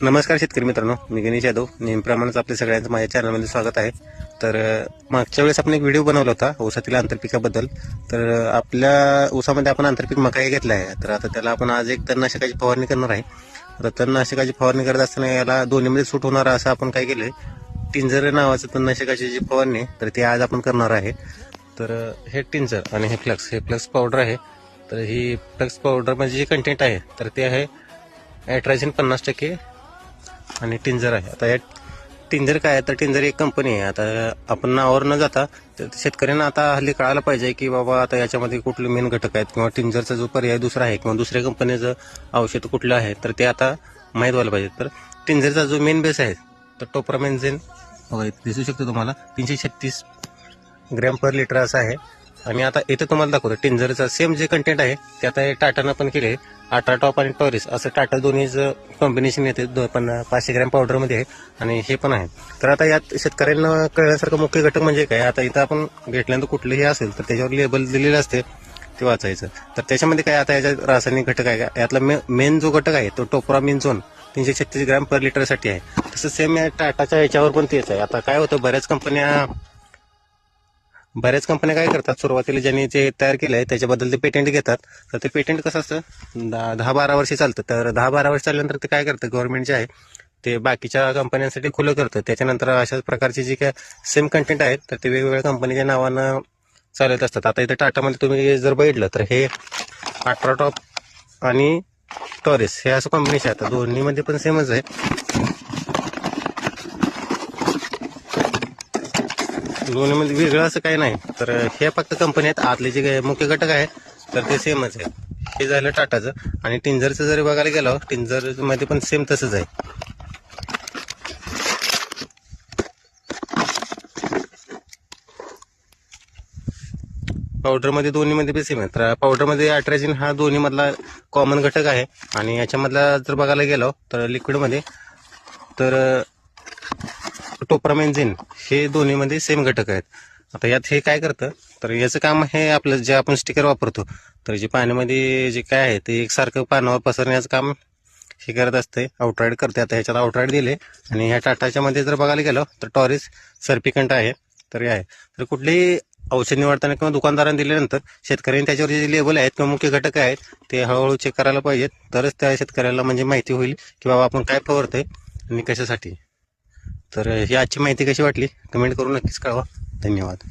नमस्कार शेतकरी मित्रांनो, मी गणेश यादव. नेहमीप्रमाणेच आपल्या सगळ्यांचं माझ्या चॅनलमध्ये स्वागत आहे. तर मागच्या वेळेस आपण एक व्हिडिओ बनवला होता ऊसातील आंतरपिकाबद्दल. तर आपल्या ऊसामध्ये आपण आंतरपीक मका घेतला आहे. तर आता त्याला आपण आज एक तणनाशकाची फवारणी करणार आहे. आता तणनाशकाची फवारणी करत असताना याला दोन्हीमध्ये सूट होणार असं आपण काय केलं, टिंजर नावाचं तणनाशकाची जी फवारणी आहे, तर ते आज आपण करणार आहे. तर हे टिंजर आणि हे फ्लक्स पावडर आहे. तर ही फ्लक्स पावडर म्हणजे जे कंटेंट आहे तर ते आहे ॲट्राझिन 50% आणि टिंजर आहे. आता या टिंजर काय आहे, तर टिंजर एक कंपनी आहे. आता आपण नावावर न जाता शेतकऱ्यांना आता हल्ली कळायला पाहिजे की बाबा आता याच्यामध्ये कुठले मेन घटक आहेत, किंवा टिंजरचा जो पर्याय दुसरा आहे किंवा दुसऱ्या कंपनीचं औषध कुठलं आहे तर ते आता माहीत व्हायला पाहिजे. तर टिंजरचा जो मेन बेस आहे तर टोप्रामेन्झिन दिसू शकतो तुम्हाला 336 ग्रॅम पर लिटर असा आहे. आणि आता इथे तुम्हाला दाखवतो टिंजरचा सेम जे कंटेंट आहे ते आता टाटानं पण केले. अल्ट्रा टॉप आणि टॉरिस असं टाटा दोन्हीचं कॉम्बिनेशन येते, पण 500 ग्रॅम पावडरमध्ये आहे आणि हे पण आहे. तर आता यात शेतकऱ्यांना कळण्यासारखं मुख्य घटक म्हणजे काय, आता इथं आपण घेतल्यानंतर कुठलंही असेल तर त्याच्यावर लेबल दिलेलं असते ते वाचायचं. तर त्याच्यामध्ये काय आता याच्यात रासायनिक घटक आहे का, यातला मेन जो घटक आहे तो टोप्रामिनझोन 336 ग्रॅम पर लिटरसाठी आहे. तसं सेम या टाटाच्या याच्यावर पण तेच आहे. आता काय होतं, बऱ्याच कंपन्या काय करतात, सुरुवातीला ज्यांनी ते तयार केलं आहे त्याच्याबद्दल ते पेटेंट घेतात. तर ते पेटेंट कसं असतं, 10-12 वर्षे चालतं. तर 10-12 वर्ष चालल्यानंतर ते काय करतं, गव्हर्नमेंट जे आहे ते बाकीच्या कंपन्यांसाठी खुलं करतं. त्याच्यानंतर अशाच प्रकारचे जे काय सेम कंटेंट आहेत तर ते वेगवेगळ्या कंपनीच्या नावानं चालत असतात. आता इथे टाटामध्ये तुम्ही जर बघितलं तर हे अल्ट्रा टॉप आणि टॉरिस हे असं कॉम्बिनेशन आहे. आता दोन्हीमध्ये पण सेमच आहे, दोन्हीमध्ये वेगळं असं काही नाही. तर हे फक्त कंपनी आहेत, आतले जे मुख्य घटक आहे तर ते सेमच आहे. हे झालं टाटाचं. आणि टिंजरचं जरी बघायला गेलो, टिंजरमध्ये पण सेम तसंच आहे. पावडरमध्ये दोन्हीमध्ये बी सेम आहे. तर पावडरमध्ये ॲट्राझिन हा दोन्हीमधला कॉमन घटक आहे. आणि याच्यामधला जर बघायला गेलो तर लिक्विडमध्ये तर टोप्रामेन्झिन हे दोन्हीमध्ये सेम घटक आहेत. आता यात हे काय करतं, तर याचं काम हे आपलं जे आपण स्टिकर वापरतो तर जे पाण्यामध्ये जे काय आहे ते एकसारखं पानावर पसरण्याचं काम हे करत असते, आउटराईड करते. आता ह्याच्यात आउटराईड दिले. आणि ह्या टाटाच्या मध्ये जर बघायला गेलो तर टॉरिस सर्पिकंट आहे. तर हे आहे. तर कुठलेही औषध निवडताना किंवा दुकानदारांनी दिल्यानंतर शेतकऱ्यांनी त्याच्यावर जे लेबल आहेत किंवा मुख्य घटक आहेत ते हळूहळू चेक करायला पाहिजेत. तरच त्या शेतकऱ्याला म्हणजे माहिती होईल की बाबा आपण काय फवारतोय आणि कशासाठी. तर ही आजची माहिती कशी वाटली कमेंट करून नक्कीच कळवा. धन्यवाद.